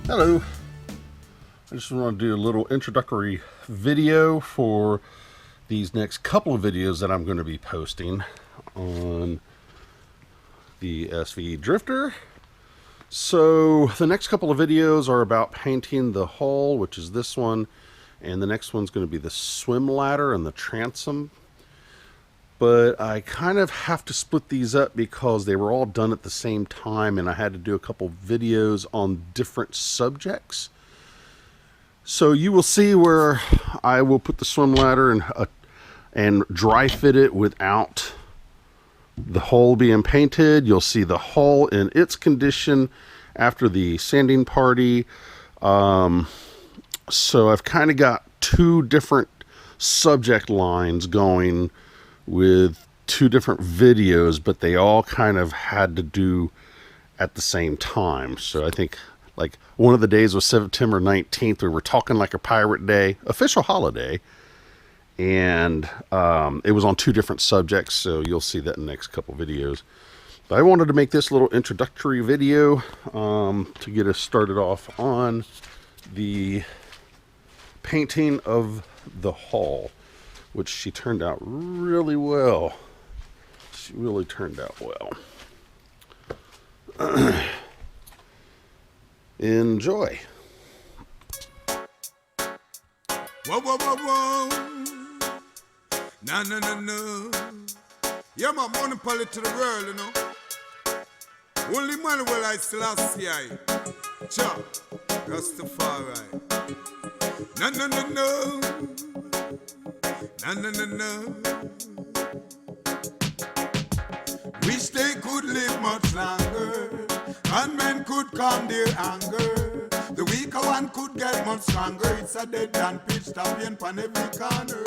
Hello, I just want to do a little introductory video for these next couple of videos that I'm going to be posting on the SV Drifter. So the next couple of videos are about painting the hull, which is this one, and the next one's going to be the swim ladder and the transom. But I kind of have to split these up because they were all done at the same time and I had to do a couple videos on different subjects. So you will see where I will put the swim ladder and dry fit it without the hull being painted. You'll see the hull in its condition after the sanding party. So I've kind of got two different subject lines going with two different videos, but they all kind of had to do at the same time. So I think like one of the days was September 19th. We were talking like a pirate day, official holiday. And it was on two different subjects. So you'll see that in the next couple videos. But I wanted to make this little introductory video to get us started off on the painting of the hull, which she turned out really well. She really turned out well. Enjoy. Whoa, whoa, whoa, whoa. No, no, no, no. Yeah, my monopoly to the world, you know. Only man will I still see I. Cha, Rastafari. No, no, no, no. No, no, no, no. Wish they could live much longer, and men could calm their anger. The weaker one could get much stronger. It's a dead and pitch tapping on every corner.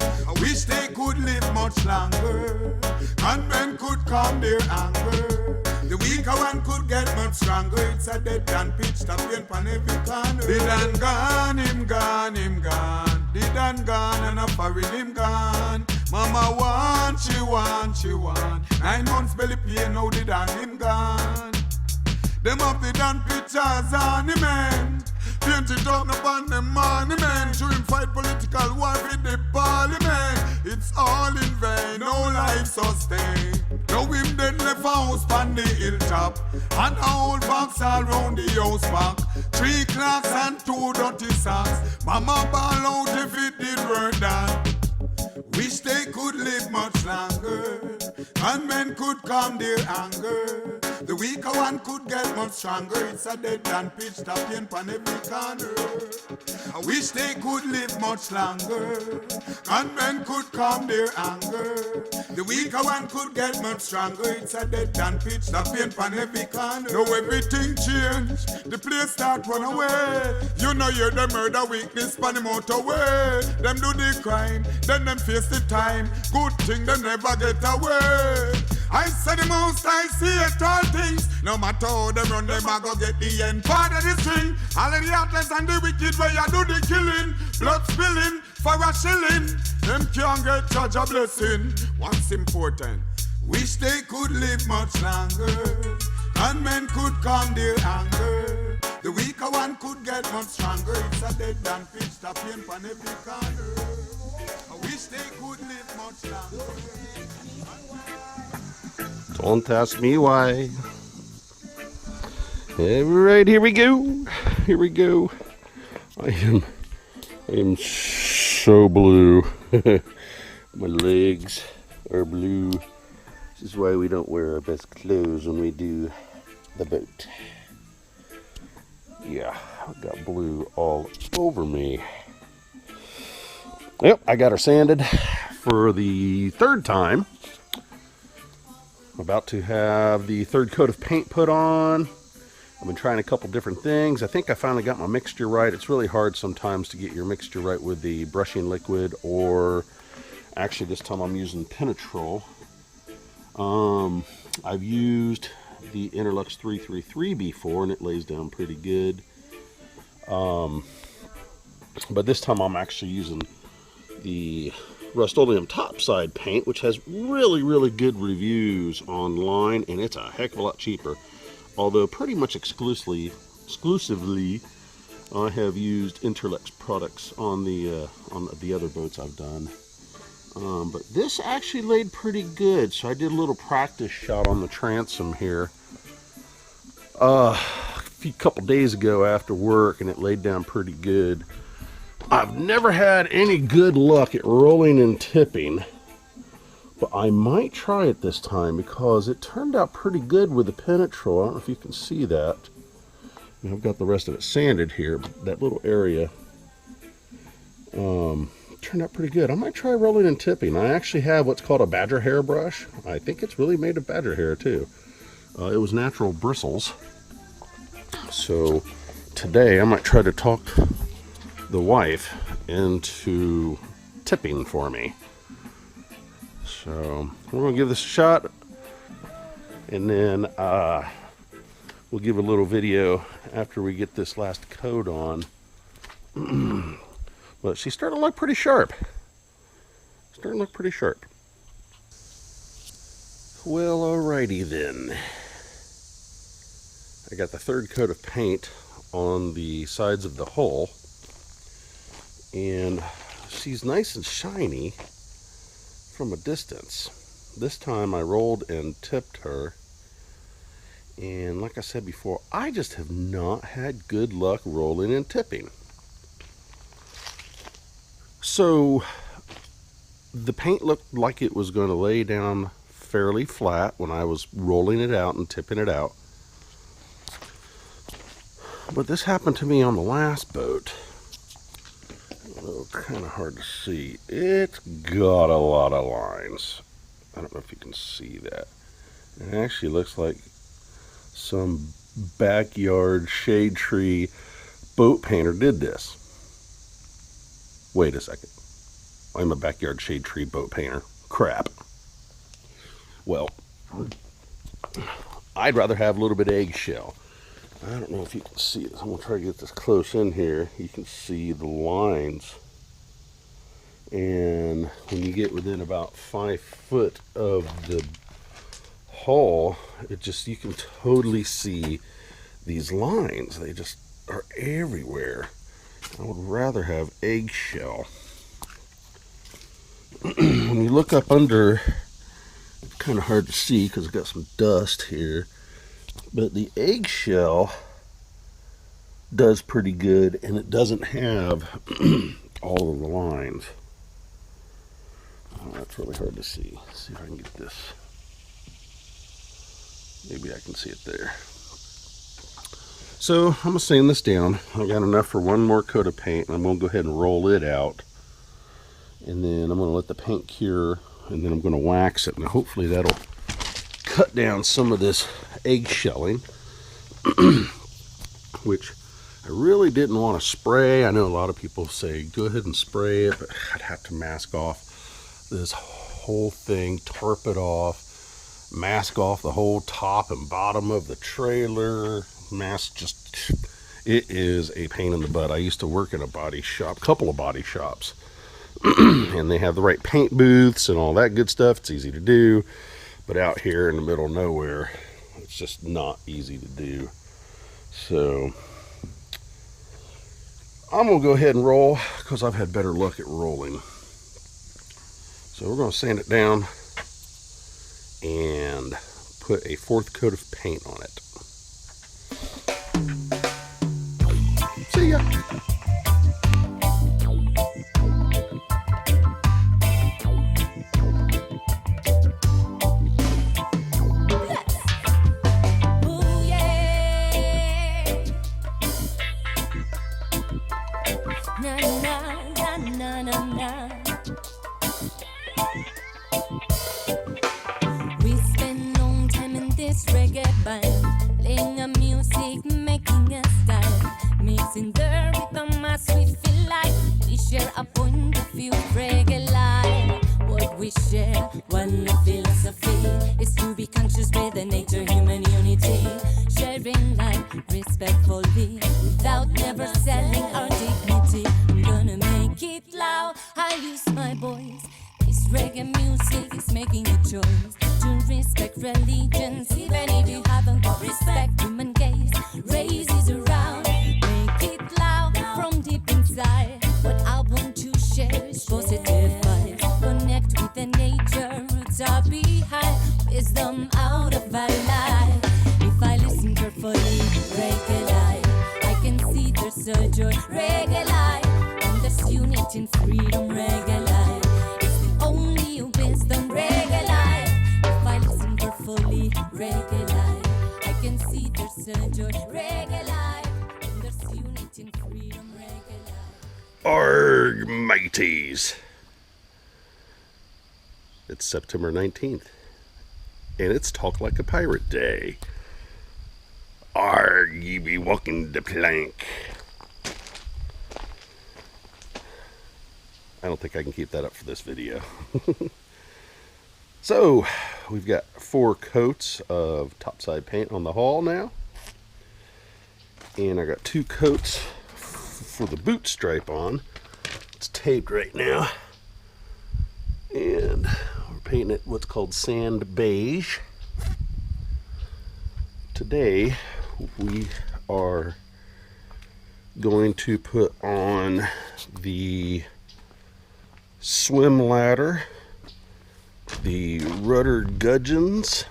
I wish they could live much longer, and men could calm their anger. The weaker one could get much stronger. It's a dead and pitch tapping on every corner. Did and gone, him gone, him gone. Did and gone, and a foreign him gone. Mama want, she want, she want. 9 months belly pain, now did and him gone. Them have the done pictures on the men. Paint it up upon the monument. To him fight political war with the parliament. It's all in vain, no life sustained. Now him dead left a house on the hilltop, and a whole box all round the house back. 3 clocks and 2 dirty socks. Mama ball out if it did work done. Wish they could live much longer, and men could calm their anger. The weaker one could get much stronger. It's a dead and pitch tapping on every corner. I wish they could live much longer, and men could calm their anger. The weaker one could get much stronger. It's a dead and pitch tapping on every corner. Now everything changed, the place start run away. You know you're the murder weakness on the motorway. Them do the crime, then them face the time. Good thing they never get away. I said the most I see it all things. No matter how them run, them a go get the end part of the string. All of the heartless and the wicked where you do the killing, blood spilling for a shilling. Them can't get judge a blessing. What's important? Wish they could live much longer, and men could calm their anger. The weaker one could get much stronger. It's a dead and pitch tapping on every corner. I wish they could live much longer. Don't ask me why. Alright, here we go. Here we go. I am so blue. My legs are blue. This is why we don't wear our best clothes when we do the boat. Yeah, I've got blue all over me. Yep, I got her sanded for the 3rd time. I'm about to have the 3rd coat of paint put on. I've been trying a couple different things. I think I finally got my mixture right. It's really hard sometimes to get your mixture right with the brushing liquid, or actually this time I'm using Penetrol. I've used the Interlux 333 before and it lays down pretty good. But this time I'm actually using the Rust-Oleum topside paint, which has really good reviews online, and it's a heck of a lot cheaper, although pretty much exclusively exclusively, I have used Interlex products on the other boats I've done. But this actually laid pretty good, so I did a little practice shot on the transom here a couple days ago after work, and it laid down pretty good. I've never had any good luck at rolling and tipping, but I might try it this time because it turned out pretty good with the penetrol. I don't know if you can see that. And I've got the rest of it sanded here, but that little area turned out pretty good. I might try rolling and tipping. I actually have what's called a badger hair brush. I think it's really made of badger hair too. It was natural bristles. So today I might try to talk the wife into tipping for me. So we're going to give this a shot, and then we'll give a little video after we get this last coat on. But she's starting to look pretty sharp. Starting to look pretty sharp. Well, alrighty then. I got the third coat of paint on the sides of the hull, and she's nice and shiny from a distance. This time I rolled and tipped her, and like I said before, I just have not had good luck rolling and tipping. So the paint looked like it was going to lay down fairly flat when I was rolling it out and tipping it out. But this happened to me on the last boat. Oh, kind of hard to see. It's got a lot of lines. I don't know if you can see that. It actually looks like some backyard shade tree boat painter did this. Wait a second. I'm a backyard shade tree boat painter. Crap. Well, I'd rather have a little bit of eggshell. I don't know if you can see this. I'm going to try to get this close in here. You can see the lines. And when you get within about 5 foot of the hull, you can totally see these lines. They just are everywhere. I would rather have eggshell. When you look up under, it's kind of hard to see because it's got some dust here. But the eggshell does pretty good, and it doesn't have all of the lines. Oh, that's really hard to see. Let's see if I can get this. Maybe I can see it there. So I'm going to sand this down. I got enough for one more coat of paint, and I'm going to go ahead and roll it out. And then I'm going to let the paint cure, and then I'm going to wax it, and hopefully that'll cut down some of this eggshelling, which I really didn't want to spray. I know a lot of people say go ahead and spray it, but I'd have to mask off this whole thing, tarp it off, mask off the whole top and bottom of the trailer. It is a pain in the butt. I used to work in a body shop, couple of body shops, and they have the right paint booths and all that good stuff. It's easy to do, but out here in the middle of nowhere, it's just not easy to do. So I'm gonna go ahead and roll because I've had better luck at rolling. So we're gonna sand it down and put a 4th coat of paint on it. See ya. We spend long time in this reggae band, playing a music, making a style, mixing the rhythm as we feel like we share a point of view, reggae life. What we share, one philosophy, is to be conscious with the nature, human unity, sharing life respectfully, without never selling our dignity. I'm gonna make it loud, I use my voice. This reggae music is making a choice to respect religions, even if you haven't got respect. Human gaze raises a rise. surgery, reggae life. And this unit in freedom, reggae life. It's the only wisdom, reggae life. If I listen carefully, reggae life, I can see their surgery, reggae life. And this unit in freedom, reggae life. Arg, mateys. It's September 19th, and it's Talk Like a Pirate Day. Arg, ye be walking the plank. I don't think I can keep that up for this video. So, we've got 4 coats of topside paint on the hull now. And I got 2 coats for the boot stripe on. It's taped right now. And we're painting it what's called sand beige. Today, we are going to put on the swim ladder, the rudder gudgeons.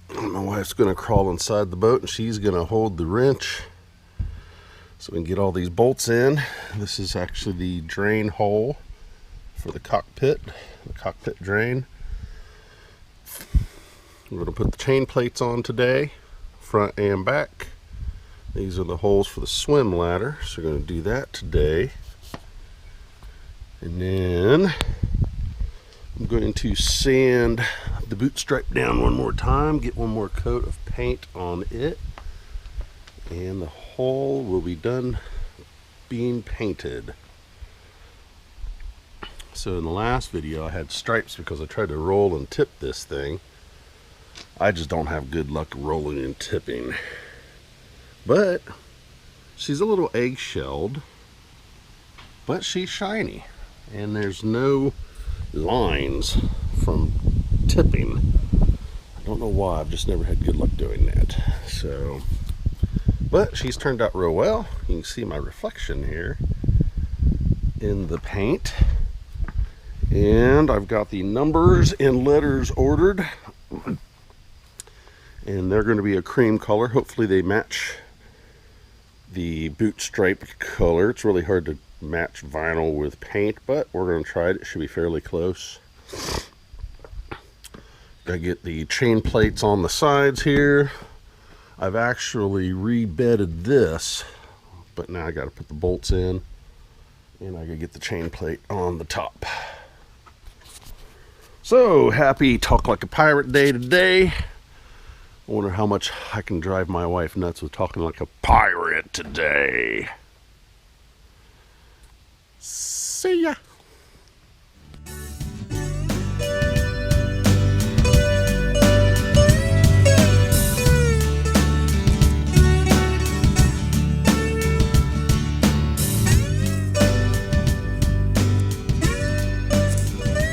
My wife's going to crawl inside the boat and she's going to hold the wrench so we can get all these bolts in. This is actually the drain hole for the cockpit drain. We're going to put the chain plates on today, front and back. These are the holes for the swim ladder, so we're going to do that today. And then I'm going to sand the boot stripe down one more time, get one more coat of paint on it, and the hull will be done being painted. So in the last video I had stripes because I tried to roll and tip this thing. I just don't have good luck rolling and tipping. But she's a little egg-shelled, but she's shiny. And there's no lines from tipping. I don't know why, I've just never had good luck doing that. So, but she's turned out real well. You can see my reflection here in the paint. And I've got the numbers and letters ordered. And they're going to be a cream color. Hopefully they match the boot stripe color. It's really hard to match vinyl with paint, but we're going to try it. It should be fairly close. Gotta get the chain plates on the sides here. I've actually rebedded this, but now I got to put the bolts in, and I gotta get the chain plate on the top. So happy Talk Like a Pirate Day today. I wonder how much I can drive my wife nuts with talking like a pirate today. See ya.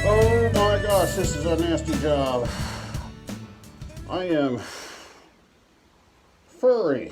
Oh my gosh, this is a nasty job. I am furry.